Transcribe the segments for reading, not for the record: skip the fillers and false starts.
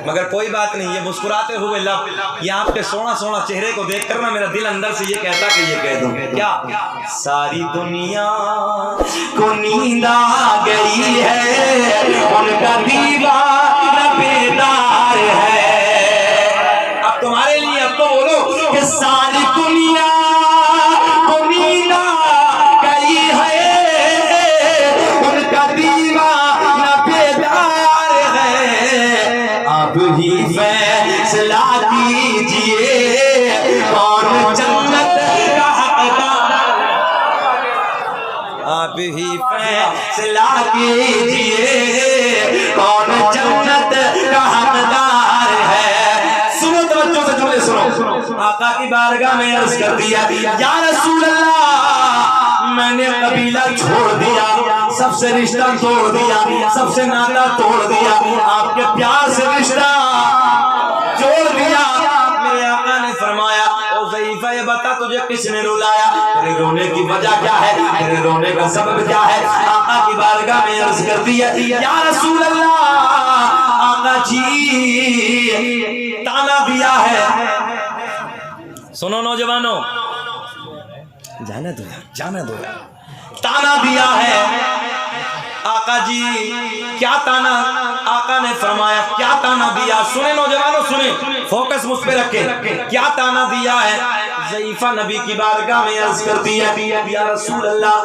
مگر کوئی بات نہیں، یہ مسکراتے ہوئے لب، یہ آپ کے سونا سونا چہرے کو دیکھ کر نا میرا دل اندر سے یہ کہتا کہ یہ کہہ دوں کیا، ساری دنیا کو نیند آ گئی ہے، ان کا دیوانہ بیدار ہے۔ اب تمہارے لیے اب تو بولو کہ ساری دنیا کو نیند آ گئی ہے، ان کا دیوانہ بیدار ہے۔ اب ہی فیصلہ کیجئے کون جنت کا حقدار، آپ ہی فیصلہ کیجئے کون جنت کا حقدار ہے۔ سنو توجہ سے جملے سنو، آقا کی بارگاہ میں عرض کر دیا یا رسول اللہ میں نے قبیلہ چھوڑ دیا، سب سے رشتہ توڑ دیا، سب سے ناطہ توڑ دیا، آپ کے پیار سے رشتہ جوڑ دیا۔ میرے آقا نے فرمایا حذیفہ یہ بتا تجھے کس نے رلایا، تیرے رونے کی وجہ کیا ہے، تیرے رونے کا سبب کیا ہے؟ آقا کی بارگاہ میں عرض کر دیا یا رسول اللہ آقا جی تانا دیا ہے۔ سنو نوجوانوں، جانے دو تانا دیا ہے۔ آقا جی کیا تانا؟ آقا نے فرمایا کیا تانا دیا؟ سنیں نوجوانوں سنیں، فوکس مجھ پہ رکھیں، کیا تانا دیا ہے؟ حذیفہ نبی کی بارگاہ میں عرض کرتی ہے یا رسول اللہ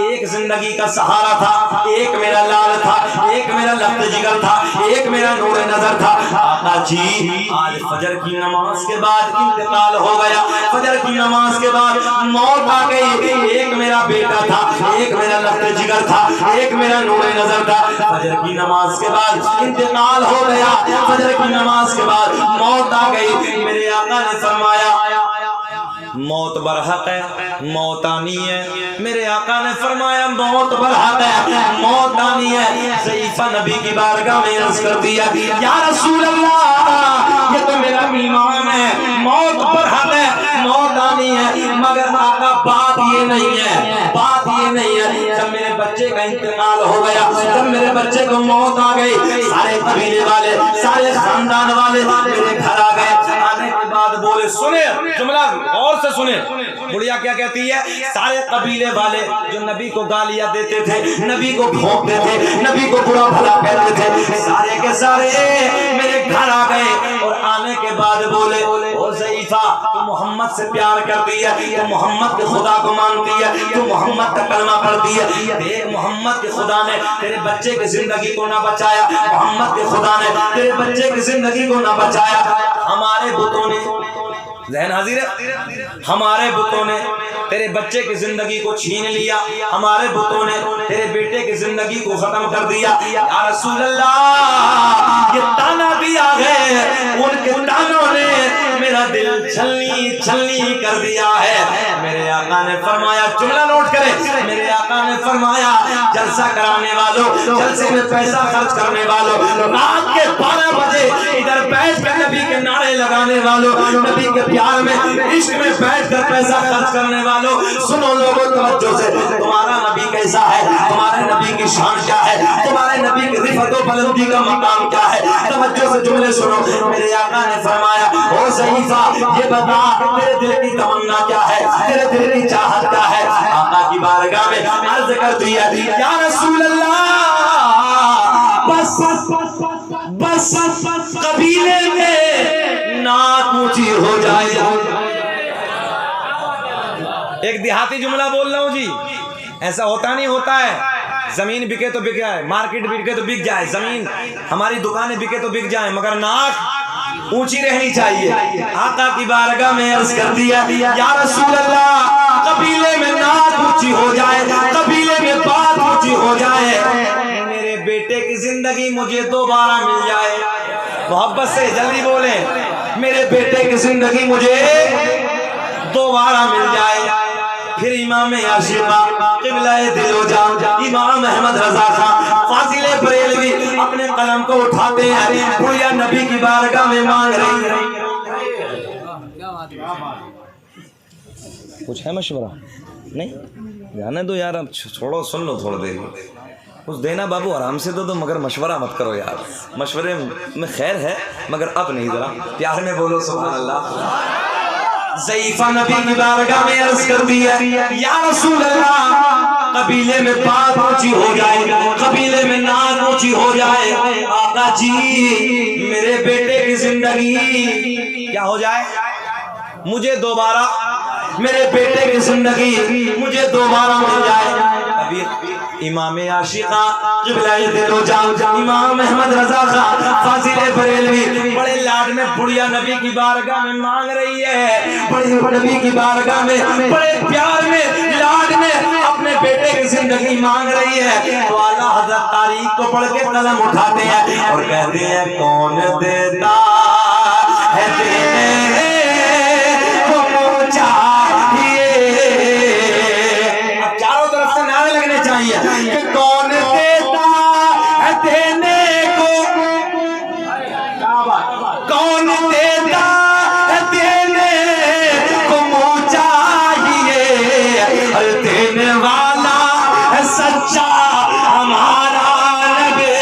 ایک زندگی کا سہارا تھا، ایک میرا لال تھا، ایک میرا لفت جگر تھا، ایک میرا نور نظر تھا۔ آقا جی آج فجر کی نماز کے بعد انتقال ہو گیا، فجر کی نماز کے بعد موت آ گئی، ایک میرا بیٹا تھا، ایک میرا لفت جگر تھا، ایک میرا نور نظر تھا، فجر کی نماز کے بعد انتقال ہو گیا، فجر کی نماز کے بعد موت آ گئی۔ میرے آقا نے فرمایا موت برحق ہے، موت آنی ہے۔ میرے آقا نے فرمایا موت برحق ہے، موت آنی ہے۔ حذیفہ نبی کی بارگاہ میں عرض کر دیا یا رسول اللہ یہ تو میرا ایمان ہے، موت برحق ہے، موت آنی ہے، مگر آقا بات یہ نہیں ہے، بات یہ نہیں ہے جب میرے بچے کا انتقال ہو گیا، جب میرے بچے کو موت آ گئی، سارے قبیلے والے، سارے خاندان والے میرے گھر آ گئے۔ آنے کے بعد بولے، سنے جملہ غور سے سنے، بڑھیا کیا کہتی ہے؟ سارے قبیلے والے جو نبی کو گالیاں دیتے تھے، نبی کو بھونکتے تھے، نبی کو برا بھلا کہتے تھے، سارے کے سارے میرے گھر آ گئے۔ اور آنے کے بعد بولے حذیفہ تو محمد سے پیار کرتی ہے، تو محمد کے خدا کو مانتی ہے، تو محمد کا کلمہ پڑھتی ہے، دیکھ محمد کے خدا نے تیرے بچے کی زندگی کو نہ بچایا، محمد کے خدا نے تیرے بچے کی زندگی کو نہ بچایا۔ ہمارے بتوں نے، ذہن حاضر ہے، ہمارے بتوں نے تیرے بچے کی زندگی کو چھین لیا، ہمارے بتوں نے تیرے بیٹے کی زندگی کو ختم کر دیا۔ یا رسول اللہ یہ تانا دیا ہے، ان کے تانوں نے میرا دل چھلنی چھلنی کر دیا ہے۔ میرے آقا نے فرمایا، جملہ نوٹ کریں، میرے آقا نے فرمایا جلسہ کرانے والوں، جلسے میں پیسہ خرچ کرنے والوں، رات کے 12 بجے ادھر بیٹھ کر نبی کے نعرے لگانے والوں، نبی کے پیار میں عشق میں بیٹھ کر پیسہ خرچ کرنے والوں، سنو لوگوں توجہ سے، تمہارا نبی کیسا ہے، تمہارے نبی کی شان کیا ہے، تمہارے نبی کی رفعت و بلندی کا مقام کیا ہے، توجہ سے جملے سنو۔ میرے آقا نے فرمایا حذیفہ یہ بتا تیرے دل کی تمنا کیا ہے، تیرے دل کی چاہت کیا ہے؟ آقا کی بارگاہ میں عرض کر دیا یا رسول اللہ بس قبیلے میں نعت اونچی ہو جائے۔ ایک دیہاتی جملہ بول رہا ہوں جی، ایسا ہوتا نہیں ہوتا ہے، زمین بکے تو بک جائے، مارکیٹ بکے تو بک جائے، زمین ہماری دکانیں بکے تو بک جائیں، مگر نعت اونچی رہنی چاہیے۔ آقا کی بارگاہ میں عرض کر دیا یا رسول اللہ قبیلے میں نعت اونچی ہو جائے، قبیلے میں بات اونچی ہو جائے، میرے بیٹے کی زندگی مجھے دوبارہ مل جائے۔ محبت سے جلدی بولیں، میرے بیٹے کی زندگی مجھے دوبارہ مل جائے۔ پھر امام عاشقہ قبلہ دل و جان امام احمد رضا خان فاضل بریلوی اپنے قلم کو اٹھاتے ہیں، بھیا نبی کی بارگاہ میں مانگ رہی ہے۔ کچھ ہے مشورہ؟ نہیں جانے دو یار، اب چھوڑو، سن لو تھوڑا دیر، کچھ دینا بابو آرام سے دو مگر مشورہ مت کرو یار, مشورے میں خیر ہے مگر اب نہیں, ذرا پیار میں بولو سبحان اللہ. ضعیفہ نبی کی بارگاہ میں عرض کر دیا یا رسول اللہ, قبیلے میں بات اونچی ہو جائے, قبیلے میں ناک اونچی ہو جائے, آقا جی میرے بیٹے کی زندگی کیا ہو جائے, مجھے دوبارہ میرے بیٹے کی زندگی مجھے دوبارہ مل جائے. ابھی امام عاشقہ قبلہ دل و جان امام احمد رضا خان فاضل بریلوی بڑے لاڈ میں بڑھیا نبی کی بارگاہ میں مانگ رہی ہے, بڑے نبی کی بارگاہ میں بڑے پیار میں لاڈ میں اپنے بیٹے کی زندگی مانگ رہی ہے. تو اعلیٰ حضرت تاریخ کو پڑھ کے قلم اٹھاتے ہیں اور کہتے ہیں کون دیتا ہے دینے کو چاہیے. اب چاروں طرف سے نعرے لگنے چاہیے کہ کون دیتا ہے دینے کو, کون دیتا ہے دینے کو چاہیے, اور دینے والا ہے سچا ہمارا نبی.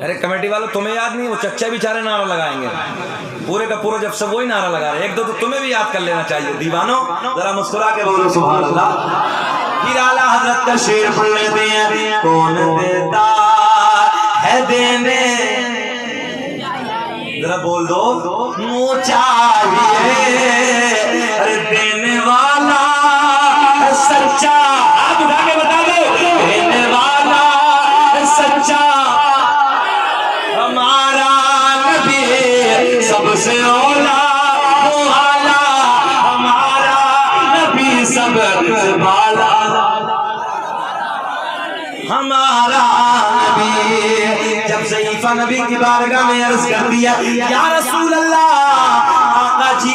ارے کمیٹی والوں تمہیں یاد نہیں, وہ چچا بیچارے نعرہ لگائیں گے پورے کا پورا, جب سب وہی نعرہ لگا رہے, ایک دو تو تمہیں بھی یاد کر لینا چاہیے. دیوانوں ذرا مسکرا کے بولو سبحان اللہ. پھر اعلیٰ حضرت کا شعر پڑھ لیتے ہیں, کون دیتا ہے دینے, ذرا بول دو منہ چاہیے, ارے دینے والا سچا, آپ اٹھا کے بتا دو, دینے والا سچا ہمارا نبی, سب سے اولا والا ہمارا نبی, سب سے بالا ہمارا نبی. جب ضعیفہ نبی کی بارگاہ میں عرض کر دیا یا رسول اللہ, آقا جی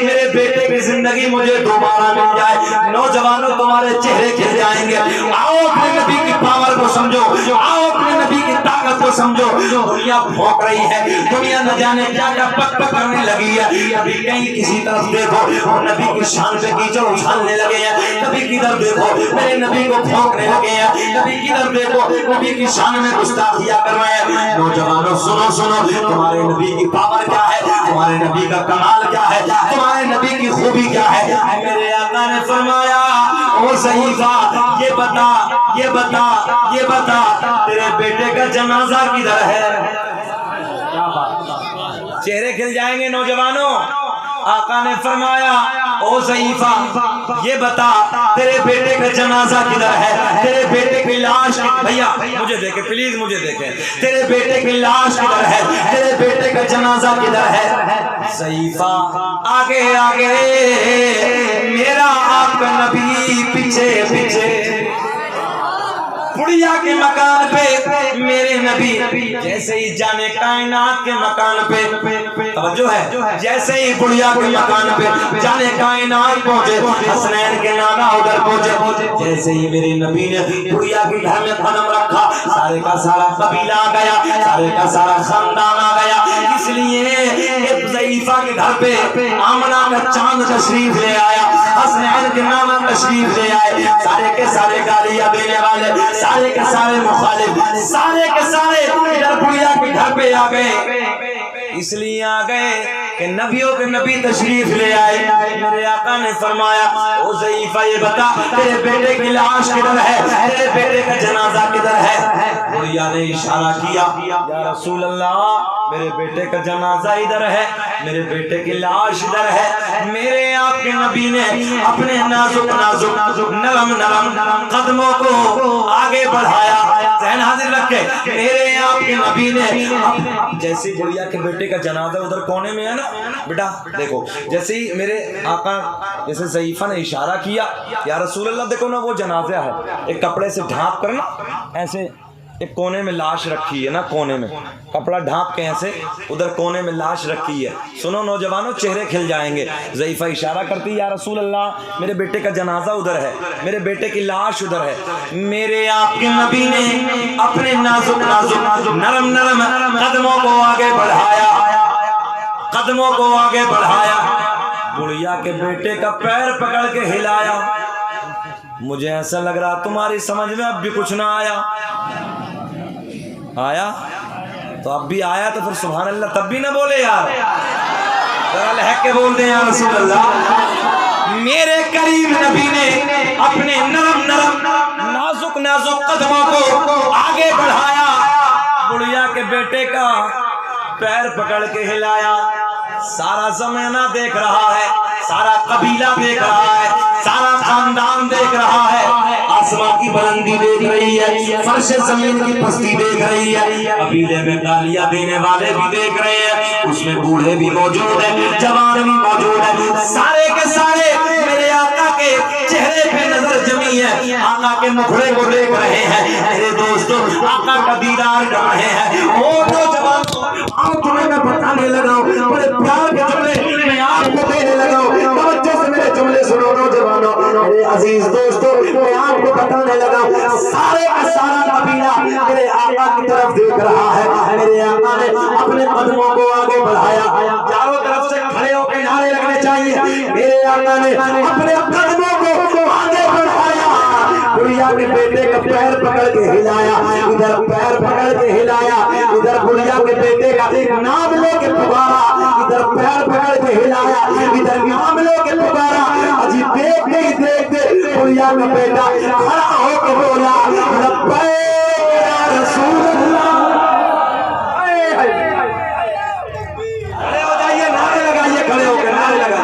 میرے بیٹے کی زندگی مجھے دوبارہ مل جائے, نوجوانوں تمہارے چہرے کھل جائیں گے, آؤ اپنے نبی کی پاور کو سمجھو, آؤ اپنے نبی کی طاقت کو سمجھو. دنیا بھونک رہی ہے, دنیا نہ جانے کیا کیا پک پک کرنے لگی ہے, کبھی کہیں کسی طرف دیکھو اور نبی کی شان پہ کیچڑ اچھالنے لگے ہیں, کبھی کدھر دیکھو میرے نبی کو بھونکنے لگے ہیں, کبھی کدھر دیکھو نبی کی شان میں گستاخیاں کر رہے ہیں. نوجوانوں سنو سنو, تمہارے نبی کی پاور کیا ہے, تمہارے نبی کا کمال کیا ہے, تمہارے نبی کی خوبی کیا ہے. میرے آقا نے فرمایا او ضعیفہ یہ بتا, یہ بتا, یہ بتا تیرے بیٹے کا جنازہ کدھر ہے. چہرے کھل جائیں گے نوجوانوں. آقا نے فرمایا او ضعیفہ یہ بتا تیرے بیٹے کا جنازہ کدھر ہے, تیرے بیٹے کی لاش, بھیا مجھے دیکھیں پلیز مجھے دیکھیں, تیرے بیٹے کی لاش کدھر ہے, تیرے بیٹے کا جنازہ کدھر ہے. ضعیفہ آگے آگے, میرا آپ کا نبی پیچھے پیچھے, بڑھیا کے مکان پہ میرے نبی جیسے ہی جانے کائنات کے مکان پہ, توجہ ہے, جیسے ہی بڑھیا کے مکان پہ جانے کائنات پہنچے, حسنین کے نانا ادھر پہنچے, جیسے ہی میرے نبی نے بڑھیا کے گھر میں قدم رکھا, سارے کا سارا قبیلہ آ گیا, سارے کا سارا خاندان آ گیا. اس لیے ضعیفہ کے گھر پہ آمنہ کا چاند تشریف لے آیا, حسنین کے نانا تشریف لے آئے, سارے کے سارے گالیاں دینے والے, سارے کے سارے مخالف, سارے کے سارے ادھر بڑھیا کے گھر پہ آ گئے. اس لیے آ گئے کہ نبیوں کے نبی تشریف لے آئے. میرے آقا نے فرمایا او ضعیفہ یہ بتا تیرے بیٹے کی لاش کدھر ہے, تیرے بیٹے کا جنازہ کدھر ہے. بڑھیا نے اشارہ کیا یا رسول اللہ میرے بیٹے کا جنازہ ادھر ہے, میرے بیٹے کی لاش ادھر ہے. میرے آپ کے نبی نے اپنے نازک نازک نرم نرم قدموں کو آگے بڑھایا, ذہن حاضر رکھے. میرے آپ کے نبی نے جیسے بڑھیا کے بیٹے کا جنازہ ادھر کونے میں ہے نا بیٹا, دیکھو جیسے ہی میرے آقا جیسے ضعیفہ نے اشارہ کیا یا رسول اللہ دیکھو نا وہ جنازہ ہے, ایک کپڑے سے ڈھانپ کر نا ایسے ایک کونے میں لاش رکھی ہے نا، کونے میں کپڑا ڈھانپ کے ایسے ادھر کونے میں لاش رکھی ہے. سنو نوجوانوں، چہرے کھل جائیں گے. ضعیفہ اشارہ کرتی یا رسول اللہ میرے بیٹے کا جنازہ ادھر ہے، میرے بیٹے کی لاش ادھر ہے. میرے آپ کے نبی نے اپنے نازک نازک نرم نرم قدموں کو آگے بڑھایا، قدموں کو آگے بڑھایا، بڑھیا کے بیٹے کا پیر پکڑ کے ہلایا. مجھے ایسا لگ رہا تمہاری سمجھ میں اب بھی کچھ نہ آیا. آیا تو اب بھی آیا تو پھر سبحان اللہ تب بھی نہ بولے یار، ذرا لہک کے بول دیں یا رسول اللہ. میرے کریم نبی نے اپنے نرم نرم نازک نازک قدموں کو آگے بڑھایا، بڑھیا کے بیٹے کا پیر پکڑ کے ہلایا. سارا زمانہ دیکھ رہا ہے، سارا قبیلہ دیکھ رہا ہے، سارا خاندان دیکھ رہا ہے. آسمان کی بلندی دیکھ رہی ہے، فرش زمین کی پستی دیکھ رہی ہے، قبیلے میں گالیاں دینے والے بھی دیکھ رہے ہیں، اس میں بوڑھے بھی موجود ہیں، جوان بھی موجود ہیں. سارے کے سارے میرے آقا کے چہرے پہ نظر جمی ہے، آقا کے مکھڑے کو دیکھ رہے ہیں. میرے دوستو آقا کا دیدار کر رہے ہیں. وہ نوجوانوں آؤ تمہیں میں بتانے لگا ہوں، بڑے پیار کے جملے میں آپ کو دینے لگا ہوں. توجہ سے میرے جملے سنو نوجوانوں، میرے عزیز دوستو میں آپ کو بتانے لگا ہوں. سارے کا سارا قبیلہ میرے آقا کی طرف دیکھ رہا ہے. میرے آقا نے اپنے قدموں کو آگے بڑھایا، چاروں طرف سے کھڑے ہو کے نعرے لگنے چاہیے. میرے آقا نے اپنے قدموں کو آگے بڑھایا، بڑھیا کے بیٹے کا پیر پکڑ کے ہلایا، ادھر پیر پکڑ کے ہلایا، ادھر بڑھیا کے بیٹے کا نام لے کے پکارا، ادھر پیر پکڑ کے ہلایا، ادھر نام لے کے پکارا. اجی دیکھتے ہی دیکھتے بڑھیا کا بیٹا کھڑا ہو کے بولا لبیک یا رسول اللہ. کھڑے ہو جائیے، نعرے لگائیے، کھڑے ہو کے نعرے لگائیے.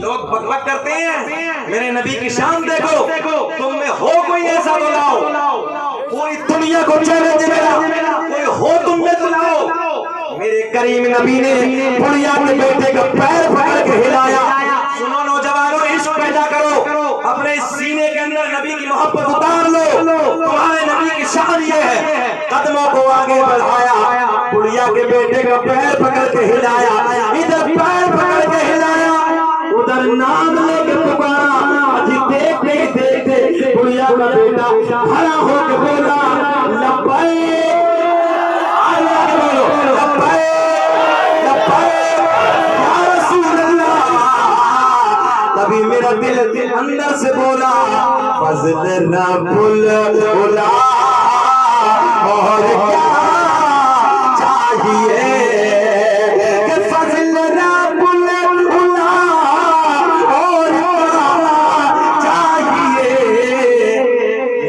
لوگ بکبک کرتے ہیں، میرے نبی کی شان دیکھو، تم میں ہو کوئی ایسا تو لاؤ، پوری دنیا کو چیلنج میرا، کوئی ہو تم میں تو لاؤ. میرے کریم نبی نے بڑھیا کے بیٹے کا پیر پکڑ کے ہلایا. سنو نوجوانوں، عشق پیدا کرو، اپنے سینے کے اندر نبی کی محبت اتار لو. تمہارے نبی کی شان یہ ہے، قدموں کو آگے بڑھایا، بڑھیا کے بیٹے کا پیر پکڑ کے ہلایا، ادھر پیر پکڑ کے ہلایا، ادھر نام لے کے پکارا. اجی دیکھتے ہی دیکھتے بڑھیا کا بیٹا کھڑا ہو کے بولا لبیک، اللہ کے بولو لبیک لبیک یا رسول اللہ. تبھی میرا دل اندر سے بولا فضل رب العلا، اور کیا چاہیے کہ فضل رب العلا، اور کیا چاہیے.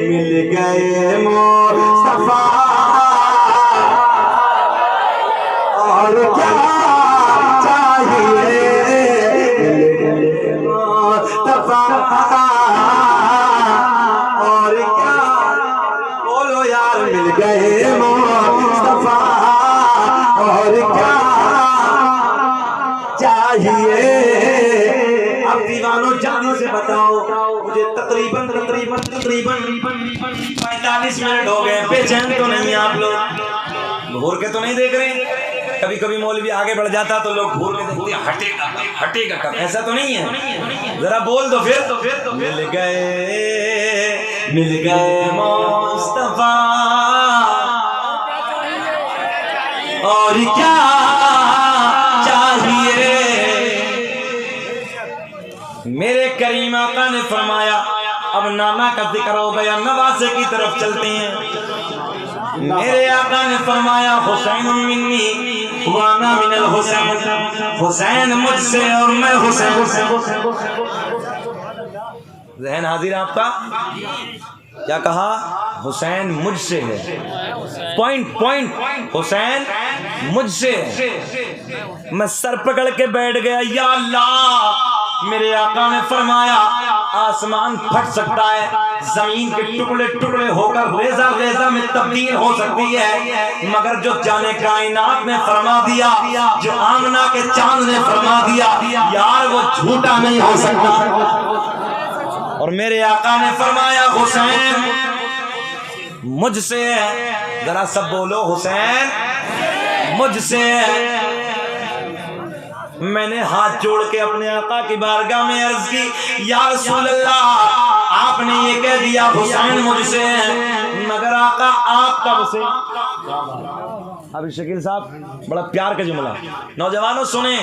مل گئے مصطفیٰ، اور کیا چاہیے. اور کیا بولو یار، مل گئے مصطفیٰ، اور کیا چاہیے. اب دیوانوں جلدی سے بتاؤ مجھے، تقریباً 45 منٹ ہو گئے. بے چین تو نہیں آپ لوگ؟ گھور کے تو نہیں دیکھ رہے؟ کبھی کبھی مولوی آگے بڑھ جاتا تو لوگ گھور کے دیکھتے ہیں، ہٹے گا کب، ایسا تو نہیں ہے. ذرا بول دو پھر. مل گئے مصطفیٰ، اور کیا چاہیے. میرے کریم آقا نے فرمایا اب نانا کا ذکر ہو گیا، نواسے کی طرف چلتے ہیں. میرے آقا نے فرمایا حسین منی وانا من الحسین، حسین مجھ سے اور میں حسین. ذہن حاضر آپ کا؟ کیا کہا؟ حسین مجھ سے ہے، پوائنٹ حسین مجھ سے ہے. میں سر پکڑ کے بیٹھ گیا، یا اللہ. میرے آقا نے فرمایا آسمان پھٹ سکتا ہے، زمین کے ٹکڑے ٹکڑے ہو کر ریزہ ریزہ میں تبدیل ہو سکتی ہے، مگر جو جانے کائنات نے فرما دیا، جو آمنہ کے چاند نے فرما دیا، یار وہ جھوٹا نہیں ہو سکتا۔ اور میرے آقا نے فرمایا حسین مجھ سے، ذرا سب بولو حسین مجھ سے۔ میں نے ہاتھ جوڑ کے اپنے آقا کی بارگاہ میں عرض کی یا رسول اللہ آپ نے یہ کہہ دیا حسین مجھ سے، مگر آقا آپ کب سے؟ ابھی شکیل صاحب بڑا پیار کا جملہ، نوجوانوں سنیں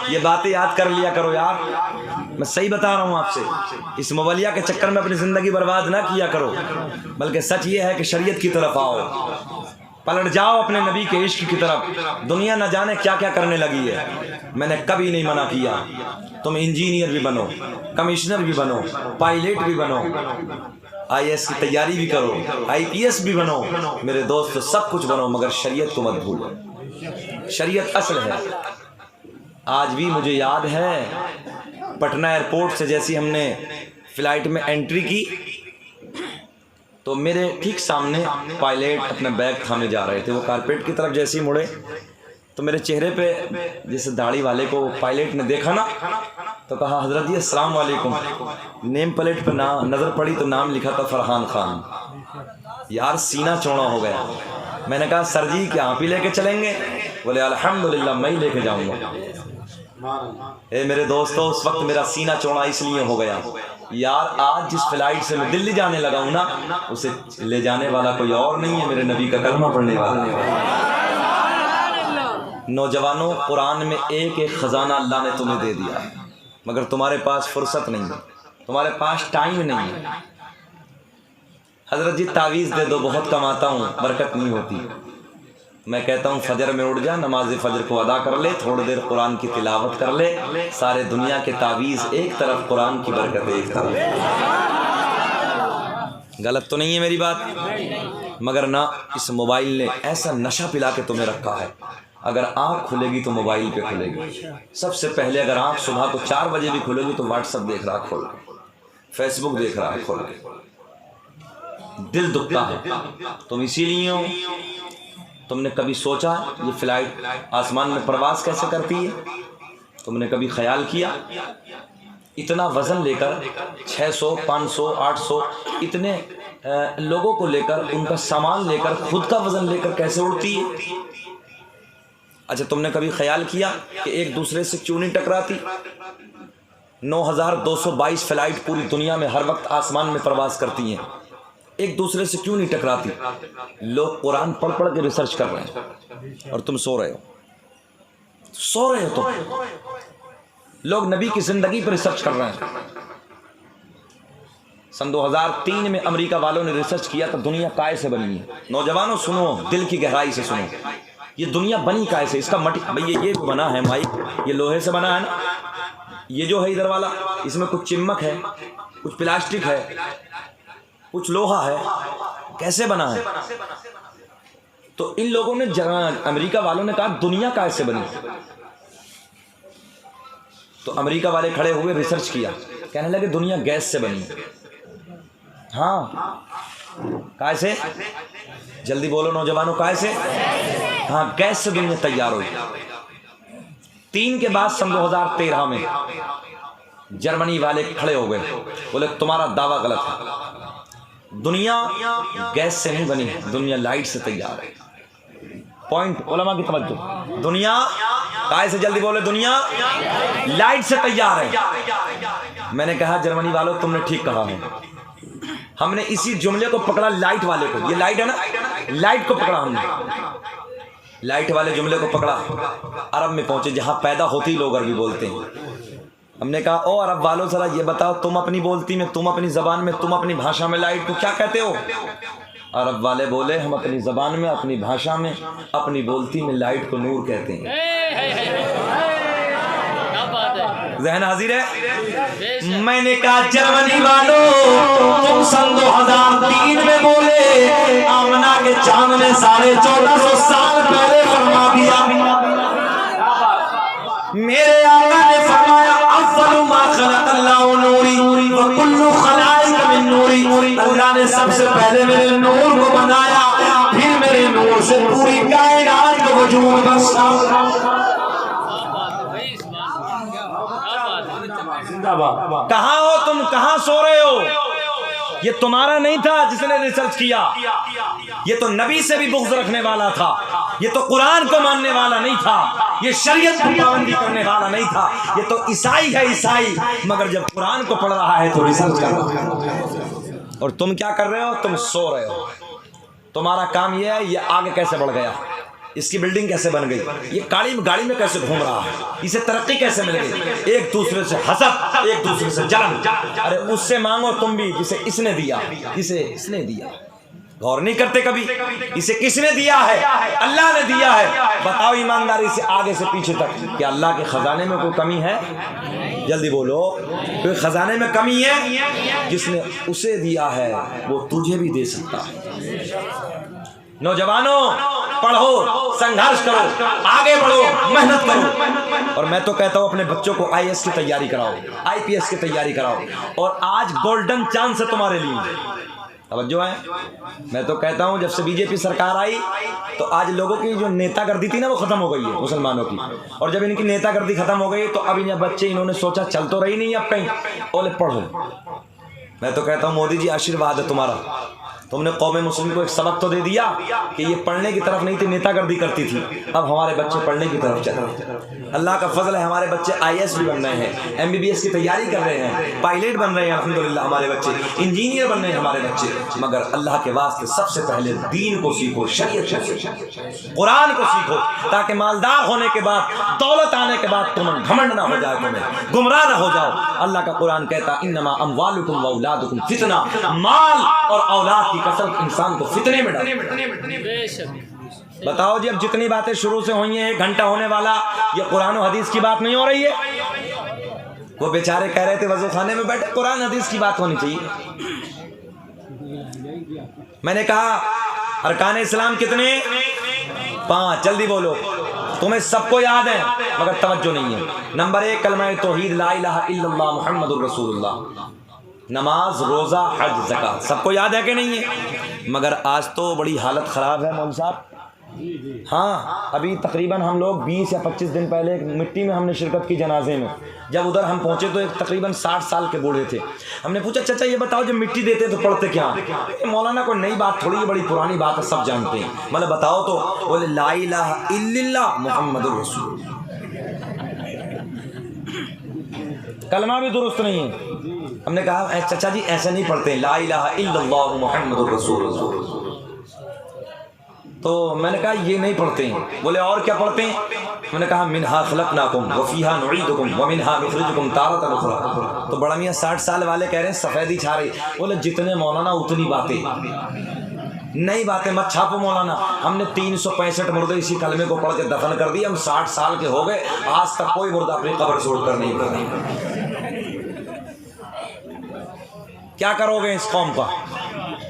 یہ باتیں یاد کر لیا کرو یار، میں صحیح بتا رہا ہوں آپ سے، اس مولیہ کے چکر میں اپنی زندگی برباد نہ کیا کرو، بلکہ سچ یہ ہے کہ شریعت کی طرف آؤ، پلٹ جاؤ اپنے نبی کے عشق کی طرف۔ دنیا نہ جانے کیا کیا کرنے لگی ہے، میں نے کبھی نہیں منع کیا، تم انجینئر بھی بنو، کمشنر بھی بنو، پائلٹ بھی بنو، آئی ایس کی تیاری بھی کرو، آئی پی ایس بھی بنو، میرے دوست سب کچھ بنو، مگر شریعت کو مت بھولو، شریعت اصل ہے۔ آج بھی مجھے یاد ہے پٹنہ ایئرپورٹ سے جیسی ہم نے فلائٹ میں انٹری کی تو میرے ٹھیک سامنے پائلٹ اپنا بیگ تھامے جا رہے تھے، وہ کارپیٹ کی طرف جیسے ہی مڑے تو میرے چہرے پہ جیسے داڑھی والے کو پائلٹ نے دیکھا نا تو کہا حضرت جی السلام علیکم، نیم پلیٹ پہ نظر پڑی تو نام لکھا تھا فرحان خان، یار سینہ چوڑا ہو گیا۔ میں نے کہا سر جی کیا آپ ہی لے کے چلیں گے؟ بولے الحمدللہ میں ہی لے کے جاؤں گا۔ اے میرے دوستو اس وقت میرا سینہ چوڑا اس لیے ہو گیا، یار آج جس فلائٹ سے میں دلی جانے لگا ہوں نا اسے لے جانے والا کوئی اور نہیں ہے، میرے نبی کا کلمہ پڑھنے والا ہے۔ نوجوانوں قرآن میں ایک ایک خزانہ اللہ نے تمہیں دے دیا ہے، مگر تمہارے پاس فرصت نہیں ہے، تمہارے پاس ٹائم نہیں ہے۔ حضرت جی تعویذ دے دو، بہت کماتا ہوں، برکت نہیں ہوتی۔ میں کہتا ہوں فجر میں اٹھ جا، نماز فجر کو ادا کر لے، تھوڑی دیر قرآن کی تلاوت کر لے، سارے دنیا کے تعویذ ایک طرف، قرآن کی برکت ایک طرف۔ غلط تو نہیں ہے میری بات؟ مگر نہ اس موبائل نے ایسا نشہ پلا کے تمہیں رکھا ہے، اگر آنکھ کھلے گی تو موبائل پہ کھلے گی۔ سب سے پہلے اگر آنکھ صبح کو 4 بجے بھی کھلے گی تو واٹس ایپ دیکھ رہا کھول کے، فیس بک دیکھ رہا ہے کھول کے، دل دکھتا ہے۔ تم اسی لیے ہو، تم نے کبھی سوچا یہ فلائٹ آسمان میں پرواز کیسے کرتی ہے؟ تم نے کبھی خیال کیا اتنا وزن لے کر 600 500 800 اتنے لوگوں کو لے کر، ان کا سامان لے کر، خود کا وزن لے کر کیسے اڑتی ہے؟ اچھا تم نے کبھی خیال کیا کہ ایک دوسرے سے کیوں نہیں ٹکراتی؟ 9222 فلائٹ پوری دنیا میں ہر وقت آسمان میں پرواز کرتی ہیں، ایک دوسرے سے کیوں نہیں ٹکراتی؟ لوگ قرآن پڑھ پڑھ کے ریسرچ کر رہے ہیں اور تم سو رہے ہو تم۔ لوگ نبی کی زندگی پر ریسرچ کر رہے ہیں۔ سن 2003 میں امریکہ والوں نے ریسرچ کیا تو دنیا کائے سے بنی ہے۔ نوجوانوں سنو، دل کی گہرائی سے سنو، یہ دنیا بنی کائے سے؟ اس کا بھئی یہ بنا ہے بھائی، یہ لوہے سے بنا ہے نا، یہ جو ہے ادھر والا اس میں کچھ چمک ہے، کچھ پلاسٹک ہے، کچھ لوہا ہے، کیسے بنا ہے؟ تو ان لوگوں نے امریکہ والوں نے کہا دنیا کائے سے بنی؟ تو امریکہ والے کھڑے ہوئے، ریسرچ کیا، کہنے لگے دنیا گیس سے بنی۔ ہاں کائے سے؟ جلدی بولو نوجوانوں، کائے سے؟ ہاں گیس سے دنیا تیار ہوئی۔ 3 کے بعد سن 2013 میں جرمنی والے کھڑے ہو گئے، بولے تمہارا دعویٰ غلط ہے، دنیا گیس سے نہیں بنی، دنیا لائٹ سے تیار ہے۔ پوائنٹ علماء کی توجہ، دنیا کائے سے؟ جلدی بولے، دنیا لائٹ سے تیار ہے۔ میں نے کہا جرمنی والوں تم نے ٹھیک کہا ہے، ہم نے اسی جملے کو پکڑا لائٹ والے کو، یہ لائٹ ہے نا، لائٹ کو پکڑا ہم نے، لائٹ والے جملے کو پکڑا، عرب میں پہنچے جہاں پیدا ہوتی لوگ عربی بولتے ہیں۔ ہم نے کہا او عرب والوں ذرا یہ بتاؤ تم اپنی بولتی میں، تم اپنی زبان میں، تم اپنی بھاشا میں لائٹ کو کیا کہتے ہو؟ عرب والے بولے ہم اپنی زبان میں، اپنی بھاشا میں، اپنی بولتی میں لائٹ کو نور کہتے ہیں۔ ذہن حاضر ہے؟ میں نے کہا جرمنی والوں تم سن 2003 میں بولے، آمنہ کے چاند نے 1450 سال پہلے فرما دیا۔ میرے آقا نے فرمایا افضل ما خلق اللہ نوری وکل رسول بس. کہاں ہو تم, کہاں سو رہے ہو؟ یہ تمہارا نہیں تھا جس نے ریسرچ کیا, یہ تو نبی سے بھی بغض رکھنے والا تھا, یہ تو قرآن کو ماننے والا نہیں تھا, یہ شریعت کی پابندی کرنے والا نہیں تھا, یہ تو عیسائی ہے عیسائی, مگر جب قرآن کو پڑھ رہا ہے تو ریسرچ کر رہا ہے. اور تم کیا کر رہے ہو؟ تم سو رہے ہو. تمہارا کام یہ ہے یہ آگے کیسے بڑھ گیا, اس کی بلڈنگ کیسے بن گئی, یہ گاڑی میں کیسے گھوم رہا ہے, اسے ترقی کیسے مل گئی, ایک دوسرے سے حسد, ایک دوسرے سے جلن. ارے اس سے مانگو تم بھی جسے اس نے دیا, جسے اس نے دیا. غور نہیں کرتے کبھی اسے کس نے دیا ہے؟ اللہ نے دیا ہے. بتاؤ ایمانداری سے آگے سے پیچھے تک کہ اللہ کے خزانے میں کوئی کمی ہے؟ جلدی بولو, کوئی خزانے میں کمی ہے؟ جس نے اسے دیا ہے وہ تجھے بھی دے سکتا ہے. نوجوانوں پڑھو, سنگھرش کرو, آگے بڑھو, محنت کرو. اور میں تو کہتا ہوں اپنے بچوں کو IAS کی تیاری کراؤ, IPS کی تیاری کراؤ. اور آج گولڈن چانس ہے تمہارے لیے. توجہ ہے, میں تو کہتا ہوں جب سے BJP سرکار آئی تو آج لوگوں کی جو نیتا گردی تھی نا وہ ختم ہو گئی ہے مسلمانوں کی. اور جب ان کی نیتا گردی ختم ہو گئی تو اب ان بچے انہوں نے سوچا چل تو رہی نہیں اب کہیں, بولے پڑھو. میں تو کہتا ہوں مودی جی آشیرواد ہے تمہارا, تم نے قوم مسلم کو ایک سبق تو دے دیا کہ یہ پڑھنے کی طرف نہیں تھی, نیتا گردی کرتی تھی. اب ہمارے بچے پڑھنے کی طرف چل رہے ہیں. اللہ کا فضل ہے, ہمارے بچے IAS بھی بن رہے ہیں, MBBS کی تیاری کر رہے ہیں, پائلٹ بن رہے ہیں الحمدللہ ہمارے بچے, انجینئر بن رہے ہیں ہمارے بچے. مگر اللہ کے واسطے سب سے پہلے دین کو سیکھو, شریعت کو سیکھو, قرآن کو سیکھو, تاکہ مالدار ہونے کے بعد, دولت آنے کے بعد تم گھمنڈ نہ ہو جائے, تمہیں گمراہ نہ ہو جاؤ. اللہ کا قرآن کہتا انما اموالکم واولادکم فتنہ, مال اور اولاد کی کثرت انسان کو فتنے میں ڈالے. بتاؤ جی اب جتنی باتیں شروع سے ہوئی ہیں, 1 گھنٹہ ہونے والا, یہ قرآن و حدیث کی بات نہیں ہو رہی ہے. وہ بیچارے کہہ رہے تھے وضو خانے میں بیٹھے قرآن حدیث کی بات ہونی چاہیے. میں نے کہا ارکان اسلام کتنے؟ 5. جلدی بولو, تمہیں سب کو یاد ہے مگر توجہ نہیں ہے. نمبر 1 کلمہ توحید لا الہ الا اللہ محمد الرسول اللہ. نماز, روزہ, حج, زکات, سب کو یاد ہے کہ نہیں ہے؟ مگر آج تو بڑی حالت خراب ہے مولوی صاحب. ہاں ابھی تقریباً ہم لوگ 20 یا 25 دن پہلے ایک مٹی میں ہم نے شرکت کی جنازے میں. جب ادھر ہم پہنچے تو ایک تقریباً 60 سال کے بوڑھے تھے. ہم نے پوچھا چچا یہ بتاؤ جب مٹی دیتے تو پڑھتے کیا؟ مولانا کوئی نئی بات تھوڑی, یہ بڑی پرانی بات ہے, سب جانتے ہیں. مطلب بتاؤ تو, بولے لا الہ الا اللہ محمد الرسول. کلمہ بھی درست نہیں ہے. ہم نے کہا چچا جی ایسے نہیں پڑھتے, لا الہ الا اللہ محمد الرسول اللہ. تو میں نے کہا یہ نہیں پڑھتے ہیں. بولے اور کیا پڑھتے ہیں؟ میں نے کہا منہا خلقناکم وفیہا نعیدکم ومنہا نخرجکم تارۃ اخری. تو بڑا میاں 60 سال والے کہہ رہے ہیں سفیدی چھا رہی. بولے جتنے مولانا اتنی باتیں, نئی باتیں مت چھاپو مولانا. ہم نے 365 مردے اسی کلمے کو پڑھ کے دفن کر دی. ہم 60 سال کے ہو گئے, آج تک کوئی مردہ اپنی قبر چھوڑ کر نہیں گیا. کیا کرو گے اس قوم کا؟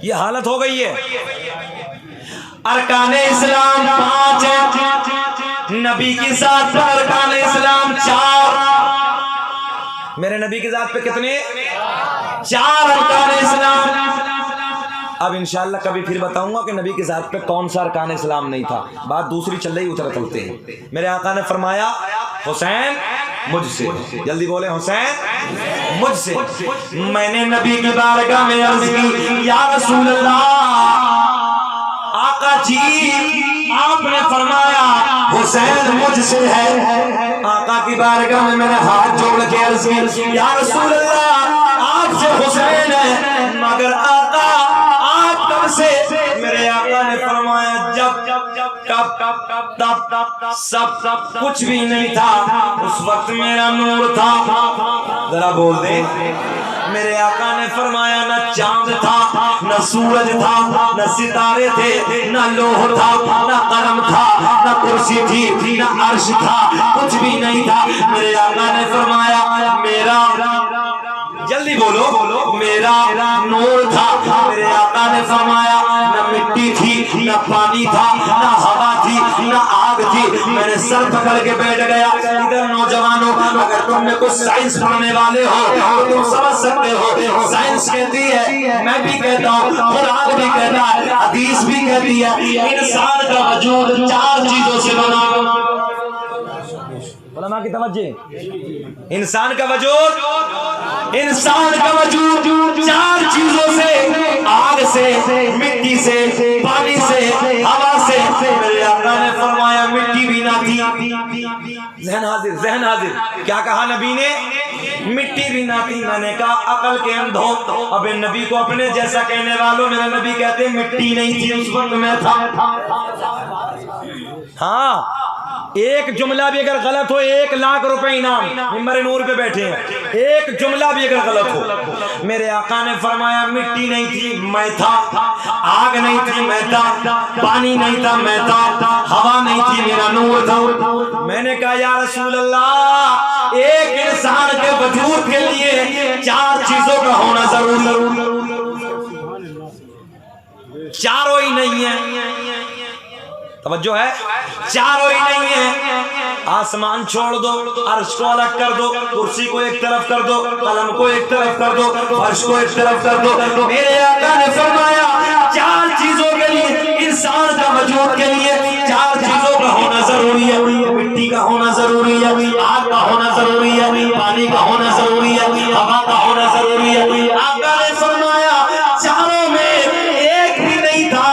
یہ حالت ہو گئی ہے. ارکان اسلام 5 ہیں, نبی کی ذات پر ارکان اسلام 4. میرے نبی کی ذات پہ کتنے؟ 4 ارکان اسلام. اب انشاءاللہ کبھی پھر بتاؤں گا کہ نبی کی ذات پہ کون سا ارکان اسلام نہیں تھا. بات دوسری چل رہی, اتر چلتے ہیں. میرے آقا نے فرمایا حسین مجھ سے, جلدی بولے حسین مجھ سے. میں نے نبی کی بارگاہ میں عرض کی یا رسول اللہ, آقا جی آپ نے فرمایا حسین مجھ سے ہے. آقا کی بارگاہ میں نے ہاتھ جوڑ کے عرض کی یا رسول اللہ آپ سے حسین ہے, مگر آقا آپ کب سے؟ میرے آقا نے فرمایا جب تب سب کچھ بھی نہیں تھا, اس وقت میرا نور تھا. ذرا بول دے. میرے آقا نے فرمایا نہ چاند تھا, نہ سورج تھا, نہ ستارے تھے, نہ لوح تھا, نہ قلم تھا, نہ کرسی تھی, نہ عرش تھا, کچھ بھی نہیں تھا. میرے آقا نے فرمایا میرا, جلدی بولو, میرا نور تھا. میرے آقا نے فرمایا نہ مٹی تھی, نہ پانی تھا, نہ ہوا تھی, نہ آگ تھی, میں نے سر پکڑ کے بیٹھ گیا. ادھر نوجوانوں, اگر تم میں کچھ سائنس پڑھنے والے ہو تو تم سمجھ سکتے ہو. سائنس کہتی ہے, میں بھی کہتا ہوں, قرآن بھی کہتا ہے, حدیث بھی کہتی ہے, انسان کا وجود 4 چیزوں سے بنا. علماء کی توجہ, انسان کا وجود 4 چیزوں سے, آگ سے, مٹی سے, پانی سے, ہوا سے. میرے آقا نے فرمایا مٹی بھی نہ تھی. ذہن حاضر. کیا کہا نبی نے؟ مٹی بھی نہ تھی. میں نے کہا عقل کے اندھو, اب نبی کو اپنے جیسا کہنے والوں, میرا نبی کہتے مٹی نہیں تھی اس وقت میں تھا. ہاں, ایک جملہ بھی اگر غلط ہو 1 لاکھ روپے انعام. ممبر نور پہ بیٹھے ہیں, ایک جملہ بھی اگر غلط ہو. میرے آقا نے فرمایا مٹی نہیں تھی, میں تھا. آگ نہیں تھی, میں تھا. پانی نہیں تھا, میں تھا. ہوا نہیں تھی, میرا نور تھا. میں نے کہا یا رسول اللہ, ایک انسان کے وجود کے لیے 4 چیزوں کا ہونا ضروری. 4 ہی نہیں ہے. توجہ ہے, 4 ہی نہیں ہے. آسمان چھوڑ دو, عرش کو الگ کر دو, کرسی کو ایک طرف کر دو, قلم کو ایک طرف کر دو, فرش کو ایک طرف کر دو. میرے آقا نے فرمایا 4 چیزوں کے لیے, انسان کا وجود کے لیے 4 چیزوں کا ہونا ضروری ہے. مٹی کا ہونا ضروری ہے, آگ کا ہونا ضروری ہے, پانی کا ہونا ضروری ہے, ہوا کا ہونا ضروری ہے. آقا نے فرمایا 4 میں ایک بھی نہیں تھا.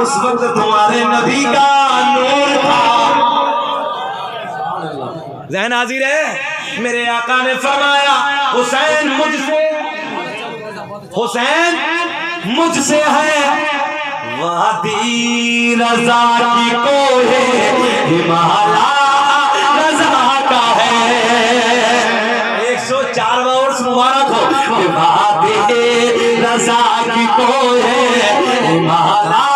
اس وقت تمہارے نبی کا نور تھا. ذہن حاضر ہے. میرے آقا نے فرمایا حسین مجھ سے ہے وادی رضا کی کوہ ہمالا رضا کا ہے. 104 ورس مبارک ہو. وادی رضا کی کوہ ہمالا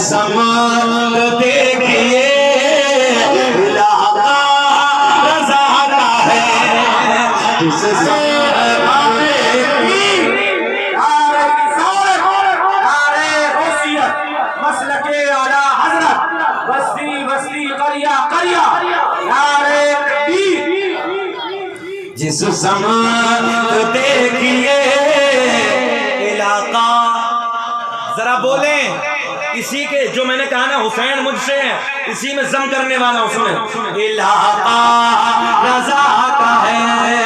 سمت دیکھیے علاقہ رضا کا ہے. جس سے مسلک اعلی حضرت بستی قریہ جس سمت دیکھیے علاقہ. ذرا بولیں اسی کے, جو میں نے کہا نا حسین مجھ سے ہے, اسی میں ضم کرنے والا اس میں علاقہ رضا کا ہے.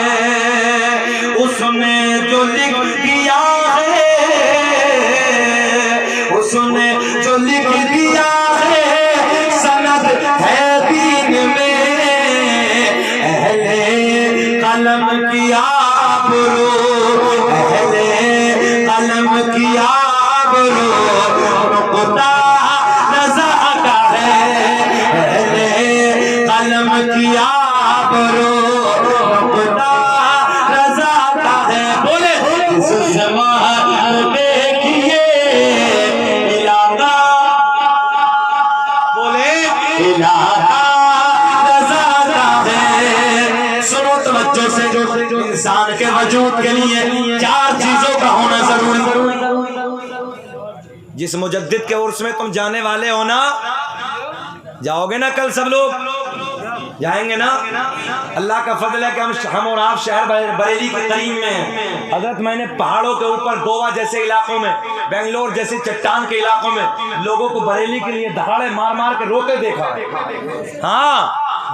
اس نے جو لکھ دیا ہے, اس نے جو لکھ دیا ہے, سند ہے دین میں. اہل قلم کی آبرو, اہل قلم کی آبرو نقطہ رضا کا ہے. قلم کی آبرو نقطہ رضا کا ہے. بولے دیکھیے علاقہ, بولے علاقہ رضا کا ہے. سنو توجہ سے, جو انسان کے وجود کے لیے 4 چیزوں کا ہونا ضروری. جس مجدد کے عرس میں تم جانے والے ہو نا, جاؤ گے نا کل, سب لوگ جائیں گے نا. اللہ کا فضل ہے کہ ہم اور آپ شہر بریلی کے قریب میں ہیں. حضرت میں نے پہاڑوں کے اوپر گوا جیسے علاقوں میں, بنگلور جیسے چٹان کے علاقوں میں لوگوں کو بریلی کے لیے دہاڑے مار مار کے روتے دیکھا. ہاں,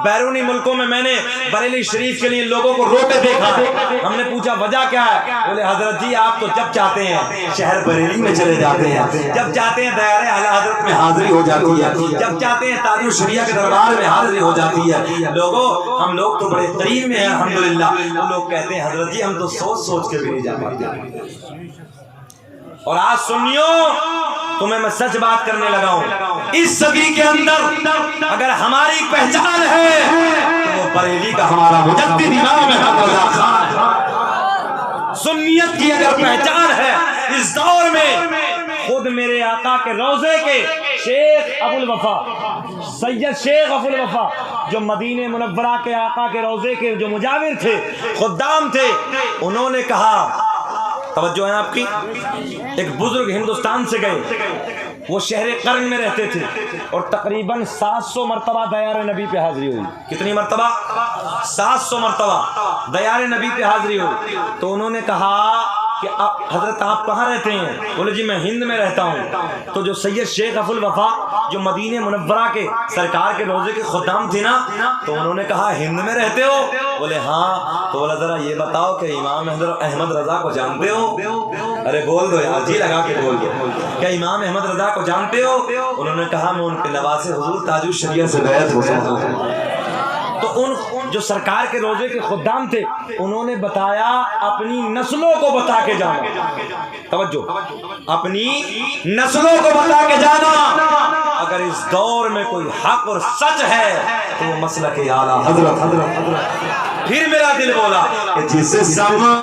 بیرونی ملکوں میں نے بریلی شریف کے لیے لوگوں کو روتے دیکھا. ہم نے پوچھا وجہ کیا ہے؟ بولے حضرت جی آپ تو جب چاہتے ہیں شہر بریلی میں چلے جاتے ہیں, جب چاہتے ہیں دیار اعلی حضرت میں حاضری ہو جاتی ہے, جب چاہتے ہیں تاج الشریعہ کے دربار میں حاضری ہو جاتی ہے. لوگوں, ہم لوگ تو بڑے قریب میں ہیں الحمدللہ. وہ لوگ کہتے ہیں حضرت جی ہم تو سوچ کے بھی نہیں جا پاتے. اور آج سنیو, تمہیں میں سچ بات کرنے لگا ہوں, اس صدی کے اندر اگر ہماری پہچان ہے تو وہ بریلی کا ہمارا مجدد امام احمد رضا خان. سنیت کی اگر پہچان ہے اس دور میں, خود میرے آقا کے روضے کے شیخ ابو الوفا، سید شیخ ابو الوفا جو مدینہ منورہ کے آقا کے روضے کے جو مجاور تھے، خدام تھے، انہوں نے کہا، توجہ ہے آپ کی، ایک بزرگ ہندوستان سے گئے، وہ شہر قرن میں رہتے تھے اور تقریباً 700 مرتبہ دیار نبی پہ حاضری ہوئی۔ کتنی مرتبہ؟ 700 مرتبہ دیار نبی پہ حاضری ہوئی۔ تو انہوں نے کہا کہ حضرت آپ کہاں رہتے ہیں؟ بولے جی میں ہند میں رہتا ہوں۔ تو جو سید شیخ ابو الوفا جو مدینہ منورہ کے سرکار کے روضے کے خدام تھے نا، تو انہوں نے کہا ہند میں رہتے ہو؟ بولے ہاں۔ تو بولا ذرا یہ بتاؤ کہ امام احمد رضا کو جانتے ہو؟ ارے بول دو یار، جی لگا کے بول دو، کیا امام احمد رضا کو جانتے ہو؟ انہوں نے کہا میں ان کے نواسے حضور تاج الشریعہ سے بیعت ہو سکتا ہوں۔ تو ان جو سرکار کے روضے کے خدام تھے انہوں نے بتایا اپنی نسلوں کو بتا کے جانا، توجہ، اپنی نسلوں کو بتا کے جانا، اگر اس دور میں کوئی حق اور سچ ہے تو وہ مسلک اعلیٰ حضرت۔ پھر میرا دل بولا کہ جس